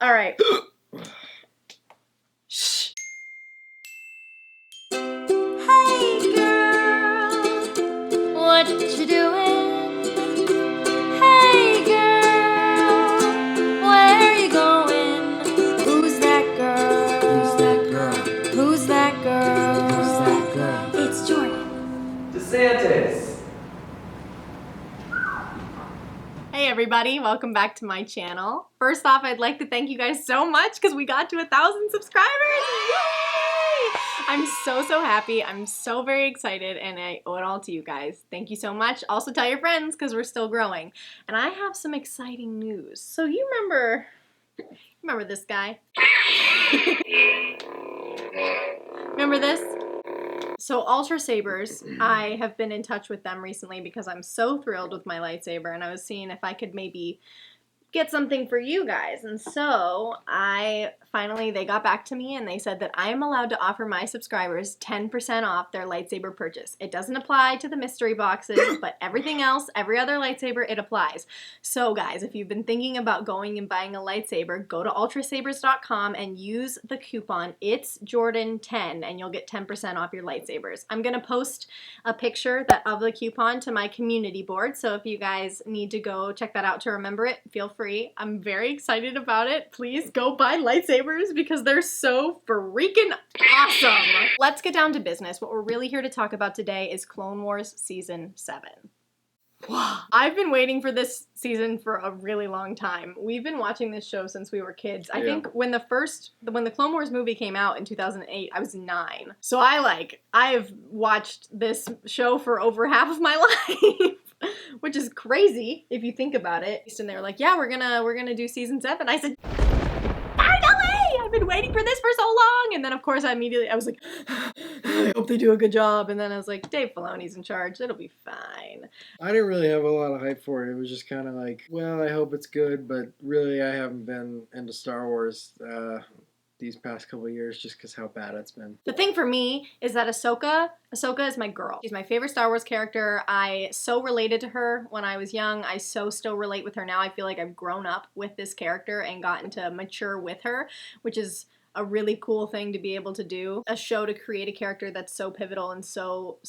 All right. Shh. Hey girl, what you doing? Hey girl, where you going? Who's that girl? Who's that girl? Who's that girl? Who's that girl? It's Jordan. DeSantis. Hey everybody, welcome back to my channel. First off, I'd like to thank you guys so much because we got to 1,000 subscribers! Yay! I'm so happy. I'm so very excited and I owe it all to you guys. Thank you so much. Also tell your friends because we're still growing. And I have some exciting news. So you remember this guy? Remember this? So Ultra Sabers, I have been in touch with them recently because I'm so thrilled with my lightsaber and I was seeing if I could maybe get something for you guys. And so they got back to me and they said that I am allowed to offer my subscribers 10% off their lightsaber purchase. It doesn't apply to the mystery boxes, but everything else, every other lightsaber, it applies. So guys, if you've been thinking about going and buying a lightsaber, go to ultrasabers.com and use the coupon It's Jordan10 and you'll get 10% off your lightsabers. I'm gonna post a picture of the coupon to my community board, so if you guys need to go check that out to remember it, feel free. I'm very excited about it. Please go buy lightsabers because they're so freaking awesome. Let's get down to business. What we're really here to talk about today is Clone Wars Season 7. I've been waiting for this season for a really long time. We've been watching this show since we were kids. I think when the Clone Wars movie came out in 2008, I was 9. So I've watched this show for over half of my life. Which is crazy if you think about it. And they were like, yeah, we're gonna do season 7. I said, finally! I've been waiting for this for so long. And then of course I was like, I hope they do a good job. And then I was like, Dave Filoni's in charge. It'll be fine. I didn't really have a lot of hype for it. It was just kind of like, well, I hope it's good, but really I haven't been into Star Wars these past couple of years just because how bad it's been. The thing for me is that Ahsoka is my girl. She's my favorite Star Wars character. I so related to her when I was young. I so still relate with her now. I feel like I've grown up with this character and gotten to mature with her, which is a really cool thing to be able to do. A show to create a character that's so pivotal and so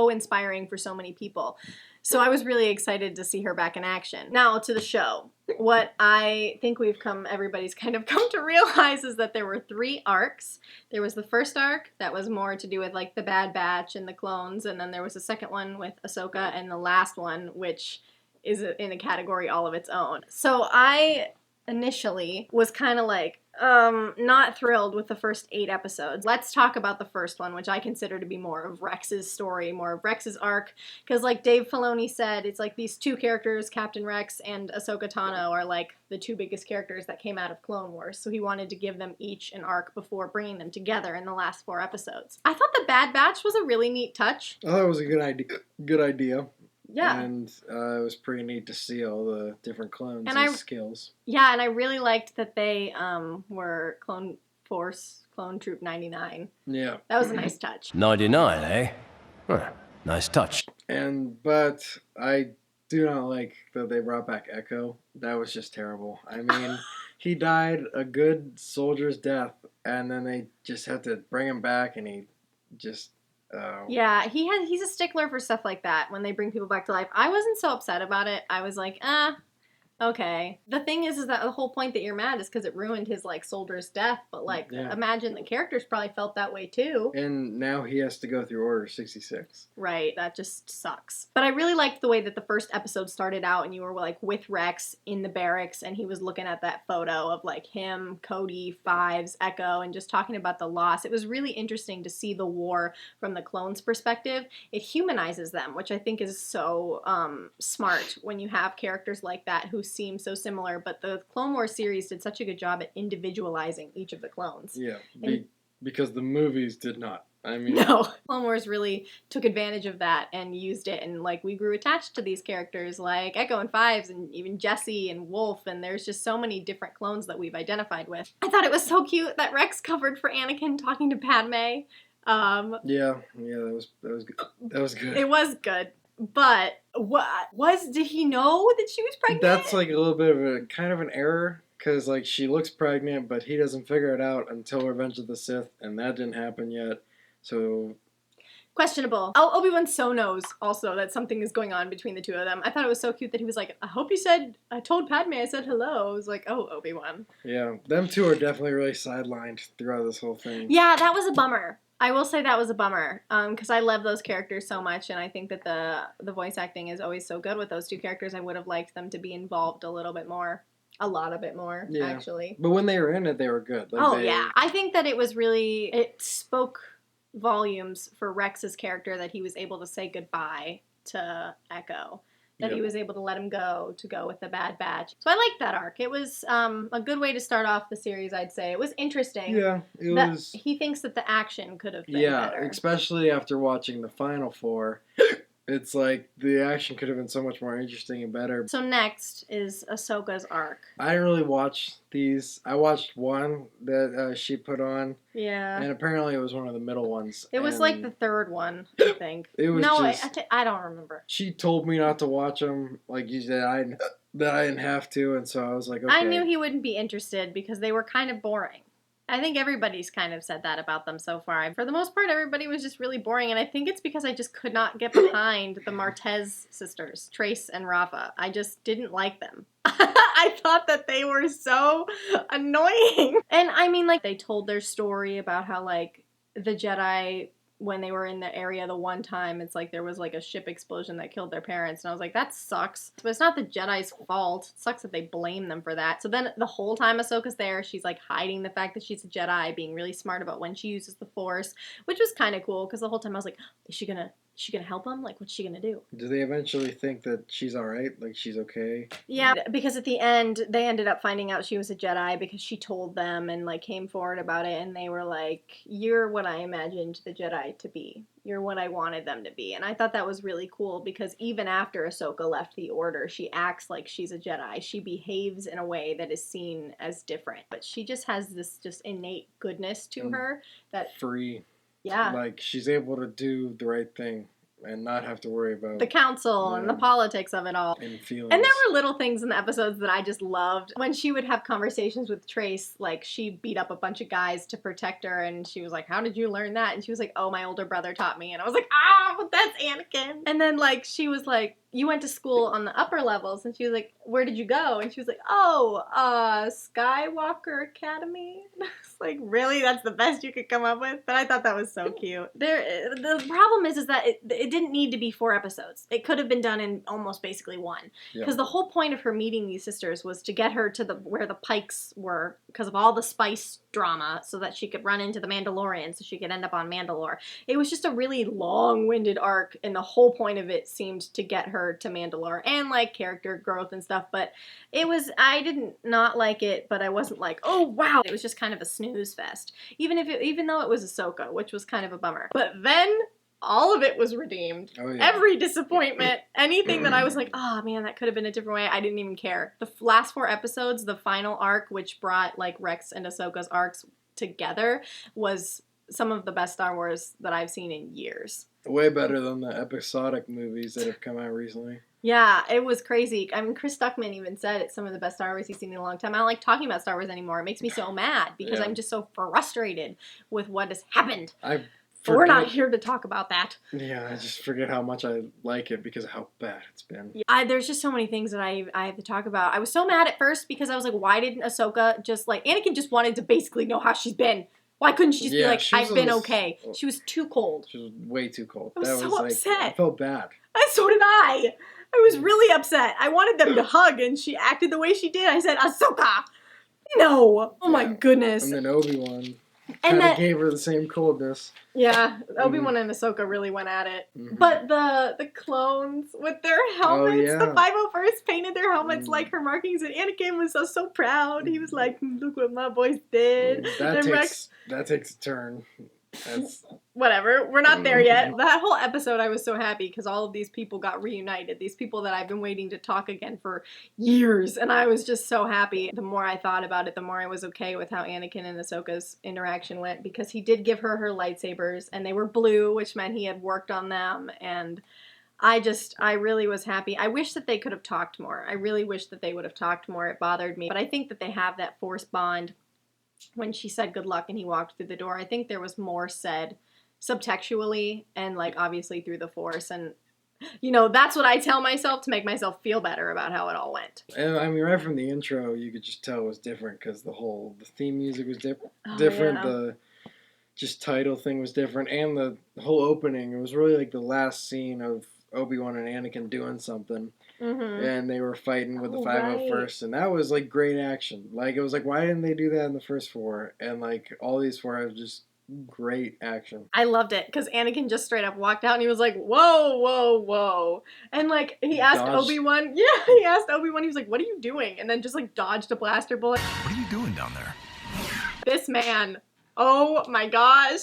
inspiring for so many people. So I was really excited to see her back in action. Now to the show. What I think everybody's kind of come to realize is that there were 3 arcs. There was the first arc that was more to do with like the Bad Batch and the clones, and then there was a second one with Ahsoka, and the last one, which is in a category all of its own. So I initially was kind of like, not thrilled with the first 8 episodes. Let's talk about the first one, which I consider to be more of Rex's story, more of Rex's arc, because like Dave Filoni said, it's like these 2 characters, Captain Rex and Ahsoka Tano, are like the 2 biggest characters that came out of Clone Wars, so he wanted to give them each an arc before bringing them together in the last 4 episodes. I thought the Bad Batch was a really neat touch. I thought it was a good idea. Yeah. And it was pretty neat to see all the different clones and skills. Yeah, and I really liked that they were Clone Troop 99. Yeah. That was a nice touch. 99, eh? Huh, nice touch. But I do not like that they brought back Echo. That was just terrible. I mean, he died a good soldier's death, and then they just had to bring him back, and he just... Yeah, he's a stickler for stuff like that when they bring people back to life. I wasn't so upset about it. I was like, okay. The thing is that the whole point that you're mad is because it ruined his like soldier's death, but like imagine the characters probably felt that way too. And now he has to go through Order 66. Right, that just sucks. But I really liked the way that the first episode started out and you were like with Rex in the barracks and he was looking at that photo of like him, Cody, Fives, Echo, and just talking about the loss. It was really interesting to see the war from the clones' perspective. It humanizes them, which I think is so smart when you have characters like that who seem so similar, but the Clone Wars series did such a good job at individualizing each of the clones. Yeah, because the movies did not. I mean, no. Clone Wars really took advantage of that and used it, and like we grew attached to these characters like Echo and Fives and even Jesse and Wolf, and there's just so many different clones that we've identified with. I thought it was so cute that Rex covered for Anakin talking to Padme. Yeah, that was good. That was good. It was good. But did he know that she was pregnant? That's like a little bit of a kind of an error because like she looks pregnant, but he doesn't figure it out until Revenge of the Sith, and that didn't happen yet. So questionable. Oh, Obi-Wan so knows also that something is going on between the two of them. I thought it was so cute that he was like, I hope you said, I told Padme I said hello. I was like, oh, Obi-Wan. yeah, them two are definitely really sidelined throughout this whole thing. Yeah, that was a bummer. I will say that was a bummer, because I love those characters so much, and I think that the voice acting is always so good with those two characters. I would have liked them to be involved a little bit more. A lot of it more, Yeah. actually. But when they were in it, they were good. Like Yeah. I think that it was really, it spoke volumes for Rex's character that he was able to say goodbye to Echo. That he was able to let him go to go with the Bad Batch. So I liked that arc. It was a good way to start off the series, I'd say. It was interesting. Yeah, it was. He thinks that the action could have been better. Especially after watching the final four. It's like the action could have been so much more interesting and better. So next is Ahsoka's arc. I didn't really watch these. I watched one that she put on. Yeah. And apparently it was one of the middle ones. It was like the third one, I think. It was I don't remember. She told me not to watch them, like you said, that I didn't have to, and so I was like, okay. I knew he wouldn't be interested because they were kind of boring. I think everybody's kind of said that about them so far. For the most part, everybody was just really boring, and I think it's because I just could not get behind the Martez sisters, Trace and Rafa. I just didn't like them. I thought that they were so annoying. And I mean, like, they told their story about how, like, the Jedi, when they were in the area the one time, it's like there was like a ship explosion that killed their parents, and I was like, that sucks. But it's not the Jedi's fault. It sucks that they blame them for that. So then the whole time Ahsoka's there, she's like hiding the fact that she's a Jedi, being really smart about when she uses the Force, which was kind of cool, because the whole time I was like, is she gonna help him? Like, what's she gonna do? Do they eventually think that she's alright? Like, she's okay? Yeah, because at the end, they ended up finding out she was a Jedi because she told them and, like, came forward about it, and they were like, you're what I imagined the Jedi to be. You're what I wanted them to be. And I thought that was really cool, because even after Ahsoka left the Order, she acts like she's a Jedi. She behaves in a way that is seen as different. But she just has this just innate goodness to her that... Free. Yeah. Like, she's able to do the right thing and not have to worry about... the council and the politics of it all. And feelings. And there were little things in the episodes that I just loved. When she would have conversations with Trace, like, she beat up a bunch of guys to protect her, and she was like, how did you learn that? And she was like, oh, my older brother taught me. And I was like, but that's Anakin. And then, like, she was like, you went to school on the upper levels, and she was like, where did you go? And she was like, Skywalker Academy. And I was like, really? That's the best you could come up with? But I thought that was so cute. The problem is that it didn't need to be 4 episodes. It could have been done in almost basically 1. Because the whole point of her meeting these sisters was to get her to where the Pikes were, because of all the spice drama, so that she could run into the Mandalorian, so she could end up on Mandalore. It was just a really long-winded arc, and the whole point of it seemed to get her to Mandalore, and like character growth and stuff, but I didn't not like it, but I wasn't like, oh wow. It was just kind of a snooze fest, even though it was Ahsoka, which was kind of a bummer. But then all of it was redeemed. Oh, yeah. Every disappointment, anything that I was like, oh man, that could have been a different way, I didn't even care. The last 4 episodes, the final arc, which brought like Rex and Ahsoka's arcs together, was some of the best Star Wars that I've seen in years. Way better than the episodic movies that have come out recently. Yeah, it was crazy. I mean, Chris Stuckman even said it's some of the best Star Wars he's seen in a long time. I don't like talking about Star Wars anymore. It makes me so mad because I'm just so frustrated with what has happened. But we're not here to talk about that. Yeah, I just forget how much I like it because of how bad it's been. Yeah, there's just so many things that I have to talk about. I was so mad at first because I was like, why didn't Ahsoka just, like, Anakin just wanted to basically know how she's been. Why couldn't she just be like, I've been okay? She was too cold. She was way too cold. I was so upset. I felt bad. So did I. I was really upset. I wanted them to hug, and she acted the way she did. I said, Ahsoka! No! Oh my goodness. And then Obi-Wan kind of gave her the same coldness. Yeah, Obi-Wan and Ahsoka really went at it. Mm-hmm. But the clones with their helmets, the 501st painted their helmets like her markings, and Anakin was so proud. He was like, look what my boys did. That takes a turn. That's... Whatever, we're not there yet. That whole episode I was so happy because all of these people got reunited. These people that I've been waiting to talk again for years, and I was just so happy. The more I thought about it, the more I was okay with how Anakin and Ahsoka's interaction went, because he did give her lightsabers, and they were blue, which meant he had worked on them, and I really was happy. I wish that they could have talked more. I really wish that they would have talked more. It bothered me. But I think that they have that Force bond when she said good luck and he walked through the door. I think there was more said subtextually and, like, obviously through the Force. And, you know, that's what I tell myself to make myself feel better about how it all went. And I mean, right from the intro, you could just tell it was different because the theme music was different. Oh, Different. yeah. The just title thing was different, and the whole opening. It was really like the last scene of Obi-Wan and Anakin doing something, Mm-hmm. and they were fighting with the Oh, 501st, and that was like great action. Like, it was like, why didn't they do that in the first four? And like all these four have just great action. I loved it because Anakin just straight up walked out and he was like, whoa, whoa, whoa. And, like, he asked Dodged. Obi-Wan, he asked Obi-Wan, he was like, what are you doing? And then just, like, dodged a blaster bullet. What are you doing down there? This man. Oh my gosh.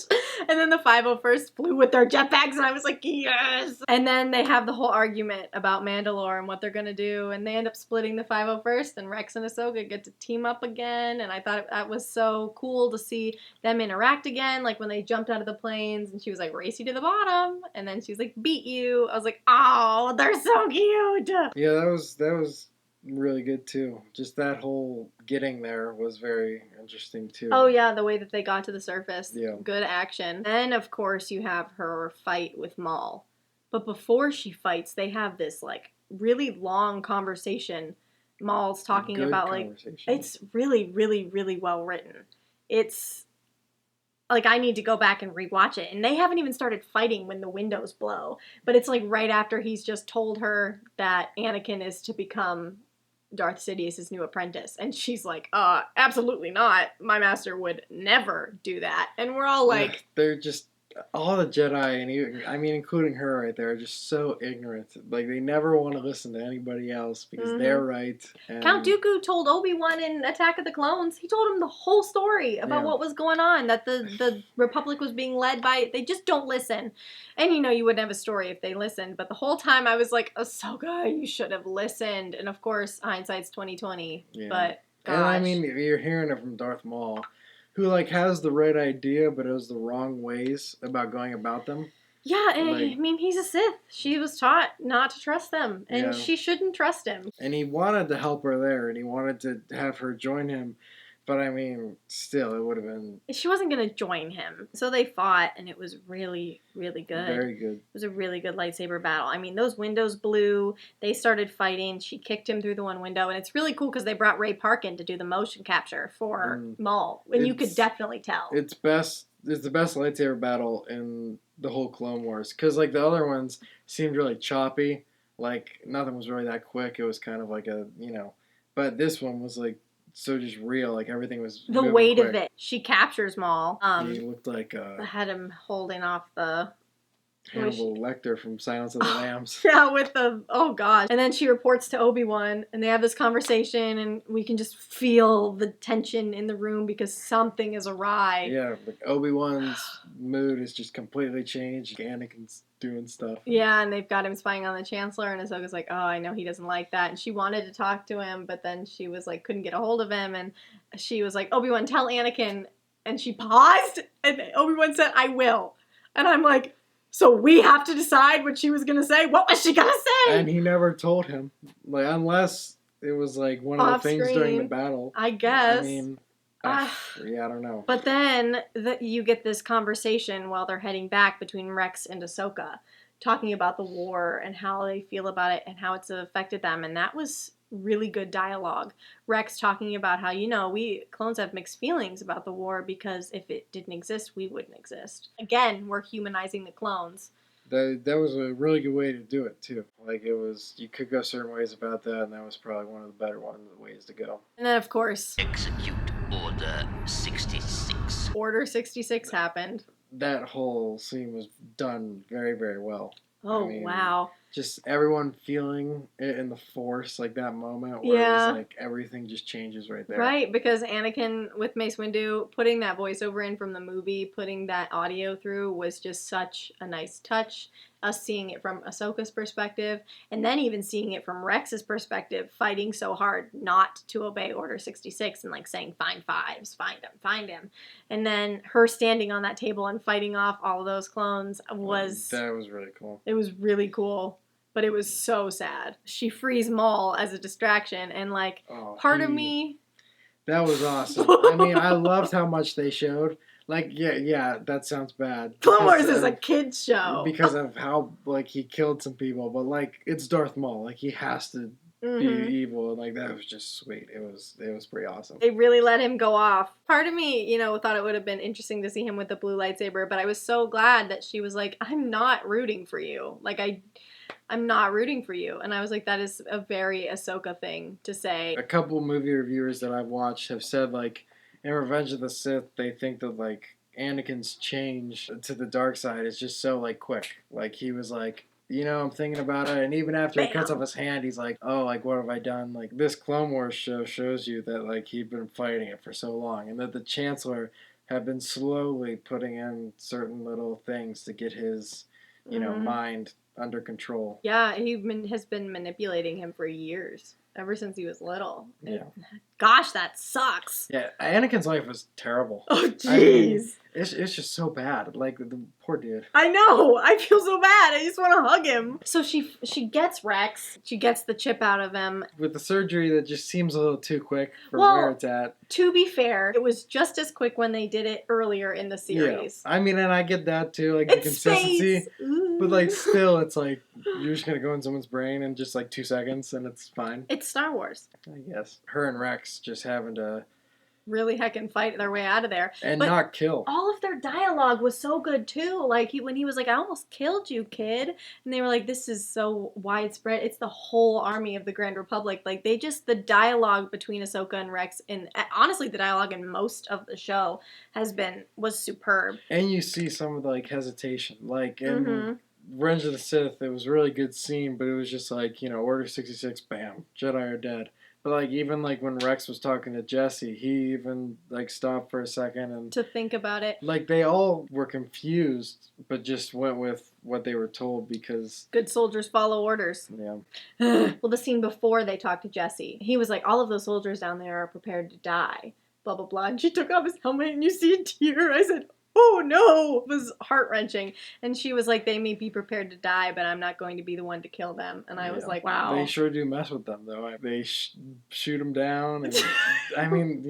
And then the 501st flew with their jetpacks and I was like, yes. And then they have the whole argument about Mandalore and what they're going to do. And they end up splitting the 501st and Rex and Ahsoka get to team up again. And I thought that was so cool to see them interact again. Like when they jumped out of the planes and she was like, race you to the bottom. And then she was like, beat you. I was like, oh, they're so cute. Yeah, that was really good too. Just that whole getting there was very interesting too. Oh yeah, the way that they got to the surface. Yeah. Good action. Then of course you have her fight with Maul. But before she fights, they have this like really long conversation. Maul's talking Good about like conversation. it's really, really, really well written. It's like I need to go back and rewatch it. And they haven't even started fighting when the windows blow. But it's like right after he's just told her that Anakin is to become Darth Sidious's new apprentice. And she's like, absolutely not. My master would never do that. And we're all like... Yeah, they're just... All the Jedi, and even, I mean, including her right there, are just so ignorant. Like, they never want to listen to anybody else because they're right. And Count Dooku told Obi-Wan in Attack of the Clones, he told him the whole story about what was going on, that the Republic was being led by... They just don't listen. And, you know, you wouldn't have a story if they listened. But the whole time I was like, Ahsoka, you should have listened. And, of course, hindsight's 20/20. Yeah. But, gosh. And, I mean, you're hearing it from Darth Maul, who, like, has the right idea, but it was the wrong ways about going about them. Yeah, and Like- I mean, he's a Sith. She was taught not to trust them, and Yeah. she shouldn't trust him. And he wanted to help her there, and he wanted to have her join him. But, I mean, still, it would have been She wasn't going to join him. So they fought, and it was really, really good. very good. It was a really good lightsaber battle. I mean, those windows blew. They started fighting. She kicked him through the one window. And it's really cool because they brought Ray Parkin to do the motion capture for Maul. And you could It's- definitely tell. It's the best lightsaber battle in the whole Clone Wars. Because, like, the other ones seemed really choppy. Like, nothing was really that quick. It was kind of like a, you know. But this one was, like, so just real. Like, everything was The moving weight quick. of it. She captures Maul. He looked like Had him holding off the... Hannibal Lecter from Silence of the Lambs. Yeah, with the, oh gosh. And then she reports to Obi-Wan, and they have this conversation, and we can just feel the tension in the room because something is awry. Yeah, like Obi-Wan's mood is just completely changed. Anakin's doing stuff. Yeah, and they've got him spying on the Chancellor, and Ahsoka's like, oh, I know he doesn't like that. And she wanted to talk to him, but then she was like, couldn't get a hold of him, and she was like, Obi-Wan, tell Anakin. And she paused, and Obi-Wan said, I will. And I'm like, so we have to decide what she was going to say? What was she going to say? And he never told him. Like, unless it was like one of Off the things during the screen. battle. I guess. I mean, yeah, I don't know. But then you get this conversation while they're heading back between Rex and Ahsoka, talking about the war and how they feel about it and how it's affected them. And that was really good dialogue. Rex talking about how, you know, we clones have mixed feelings about the war because if it didn't exist, we wouldn't exist. Again, we're humanizing the clones. That was a really good way to do it, too. Like, it was, you could go certain ways about that, and that was probably one of the better ways to go. And then, of course, Execute Order 66. Order 66 happened. That whole scene was done very, very well. Oh, I mean, wow. Just everyone feeling it in the Force, like that moment where Yeah. it was like everything just changes right there. Right, because Anakin with Mace Windu, putting that voiceover in from the movie, putting that audio through was just such a nice touch. us seeing it from Ahsoka's perspective, and then even seeing it from Rex's perspective, fighting so hard not to obey Order 66 and like saying, find Fives, find him. And then her standing on that table and fighting off all of those clones That was really cool. It was really cool. But it was so sad. She frees Maul as a distraction, and like part of me. That was awesome. I mean, I loved how much they showed. Like, yeah, that sounds bad. Clone Wars is a kid's show because of how like he killed some people, but like it's Darth Maul. Like he has to be evil, and like that was just sweet. It was pretty awesome. They really let him go off. Part of me, thought it would have been interesting to see him with the blue lightsaber, but I was so glad that she was like, I'm not rooting for you. Like I'm not rooting for you. And I was like, that is a very Ahsoka thing to say. A couple movie reviewers that I've watched have said, like, in Revenge of the Sith, they think that, like, Anakin's change to the dark side is just so, like, quick. Like, he was like, I'm thinking about it. And even after he cuts off his hand, he's like, oh, like, what have I done? Like, this Clone Wars show shows you that, like, he'd been fighting it for so long. And that the Chancellor had been slowly putting in certain little things to get his, mind under control. Yeah, has been manipulating him for years, ever since he was little. Yeah. Gosh, that sucks. Yeah, Anakin's life was terrible. Oh, jeez. It's just so bad. Like, the poor dude. I know. I feel so bad. I just want to hug him. So she gets Rex. She gets the chip out of him. With the surgery that just seems a little too quick for where it's at. To be fair, it was just as quick when they did it earlier in the series. Yeah. I mean, and I get that too, like the consistency. But like still, it's like you're just gonna go in someone's brain in just like 2 seconds and it's fine. It's Star Wars. I guess. Her and Rex just having to really heckin' fight their way out of there. And not kill. All of their dialogue was so good too. Like when he was like, I almost killed you, kid. And they were like, this is so widespread. It's the whole army of the Grand Republic. Like the dialogue between Ahsoka and Rex, and honestly the dialogue in most of the show was superb. And you see some of the like hesitation. Like in Revenge of the Sith, it was a really good scene, but it was just like, Order 66, bam, Jedi are dead. But, like, even, like, when Rex was talking to Jesse, he even, like, stopped for a second and... to think about it. Like, they all were confused, but just went with what they were told because... Good soldiers follow orders. Yeah. Well, the scene before they talked to Jesse, he was like, all of those soldiers down there are prepared to die. Blah, blah, blah. And she took off his helmet and you see a tear. I said... oh no, it was heart-wrenching. And she was like, they may be prepared to die, but I'm not going to be the one to kill them. And I was like, wow. They sure do mess with them, though. They shoot them down. And, I mean,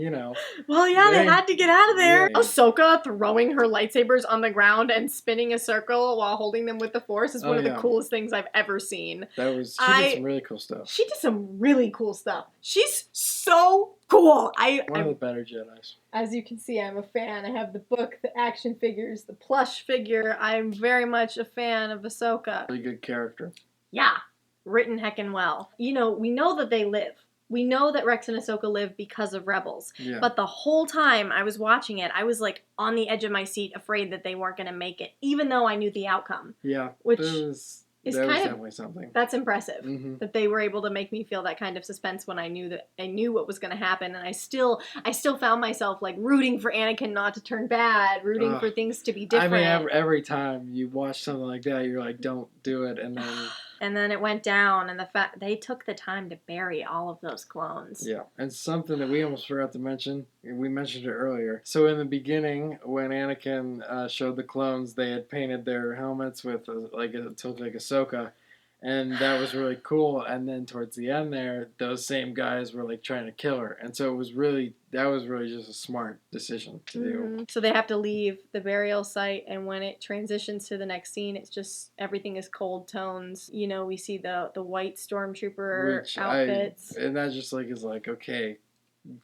Well, yeah, they had to get out of there. Yeah. Ahsoka throwing her lightsabers on the ground and spinning a circle while holding them with the Force is one of the coolest things I've ever seen. She did some really cool stuff. She did some really cool stuff. She's so cool. One of the better Jedis. As you can see, I'm a fan. I have the book, the action figures, the plush figure. I'm very much a fan of Ahsoka. Really good character. Yeah. Written heckin' well. We know that they live. We know that Rex and Ahsoka live because of Rebels. Yeah. But the whole time I was watching it, I was like on the edge of my seat, afraid that they weren't going to make it, even though I knew the outcome. Yeah. Which That was definitely something. That's impressive. That they were able to make me feel that kind of suspense when I knew what was going to happen, and I still found myself like rooting for Anakin not to turn bad, rooting for things to be different. I mean, every time you watch something like that, you're like, don't do it, and then. And then it went down, and the fact they took the time to bury all of those clones. Yeah, and something that we almost forgot to mention, we mentioned it earlier. So in the beginning, when Anakin showed the clones, they had painted their helmets with it looked like Ahsoka, and that was really cool. And then towards the end there, those same guys were like trying to kill her, and so that was really just a smart decision to do. So they have to leave the burial site, and when it transitions to the next scene, it's just everything is cold tones. We see the white stormtrooper outfits, and that just is like okay,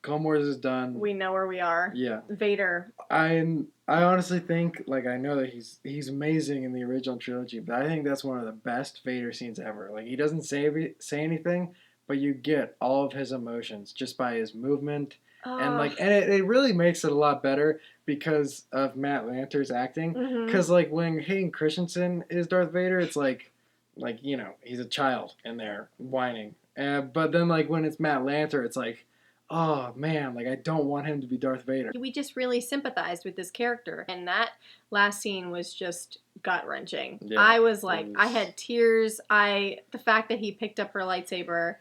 Clone Wars is done. We know where we are. Yeah, Vader. I honestly think I know that he's amazing in the original trilogy, but I think that's one of the best Vader scenes ever. Like he doesn't say anything, but you get all of his emotions just by his movement. And it really makes it a lot better because of Matt Lanter's acting. Because when Hayden Christensen is Darth Vader, it's like he's a child in there whining. But then when it's Matt Lanter, it's like, oh man, like I don't want him to be Darth Vader. We just really sympathized with this character, and that last scene was just gut-wrenching. Yeah, I was like, it I was- had tears. The fact that he picked up her lightsaber,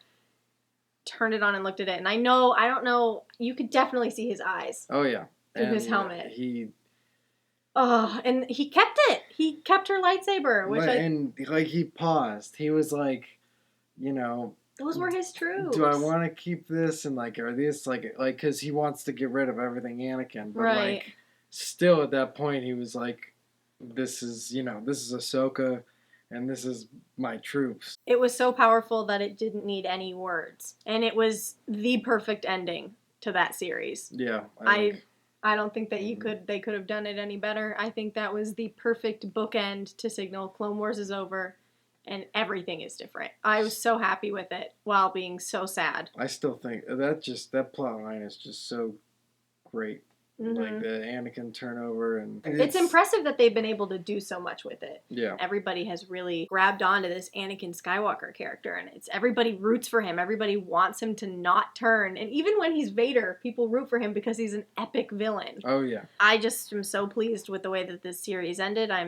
turned it on and looked at it, and I don't know, you could definitely see his eyes Oh yeah. through his And helmet. He Oh, and he kept it. He kept her lightsaber, which and like he paused. He was like, you know, those were his troops. do I want to keep this and like are these like because he wants to get rid of everything Anakin, but Right. like still at that point he was like, this is Ahsoka, and this is my troops. It was so powerful that it didn't need any words, and it was the perfect ending to that series. Yeah, I don't think that they could have done it any better. I think that was the perfect bookend to signal Clone Wars is over and everything is different. I was so happy with it while being so sad. I still think that plot line is just so great. Mhm. Like the Anakin turnover, and It's impressive that they've been able to do so much with it. Yeah, Everybody has really grabbed onto this Anakin Skywalker character, and everybody roots for him. Everybody wants him to not turn, and even when he's Vader, people root for him because he's an epic villain. oh yeah, I just am so pleased with the way that this series ended. I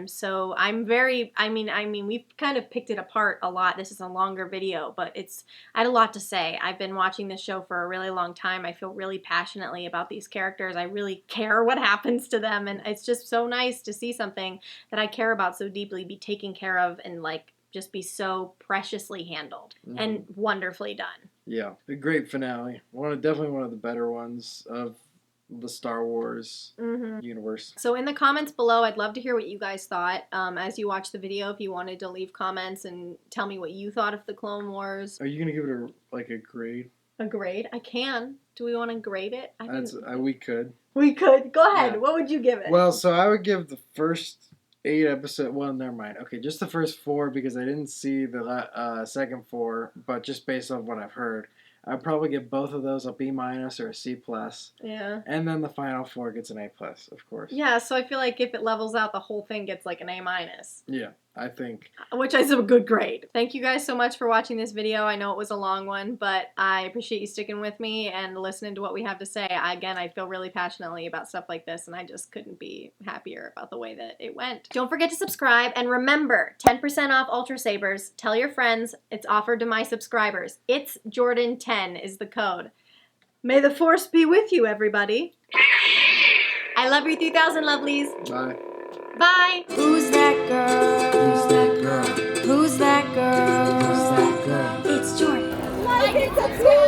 mean, we've kind of picked it apart a lot. This is a longer video, but I had a lot to say. I've been watching this show for a really long time. I feel really passionately about these characters. I really care what happens to them, and it's just so nice to see something that I care about so deeply be taken care of and like just be so preciously handled and wonderfully done. yeah. A great finale. Definitely one of the better ones of the Star Wars universe. So in the comments below, I'd love to hear what you guys thought. As you watch the video, if you wanted to leave comments and tell me what you thought of the Clone Wars. Are you gonna give it a grade? A grade? I can. Do we want to grade it? We could. We could. Go ahead. Yeah. What would you give it? Well, so I would give the first 8 episodes. Well, never mind. Okay, just the first 4 because I didn't see the second 4, but just based on what I've heard, I'd probably give both of those a B- or a C+. Yeah. And then the final 4 gets an A+, of course. Yeah, so I feel like if it levels out, the whole thing gets like an A-, Yeah, I think. which is a good grade. Thank you guys so much for watching this video. I know it was a long one, but I appreciate you sticking with me and listening to what we have to say. I feel really passionately about stuff like this, and I just couldn't be happier about the way that it went. Don't forget to subscribe, and remember, 10% off Ultra Sabers. Tell your friends. It's offered to my subscribers. It's Jordan10 is the code. May the Force be with you, everybody. I love you, 3,000 lovelies. Bye. Bye. Who's that girl? Who's that girl? Who's that girl? Who's that girl? It's Jordan. Like and subscribe.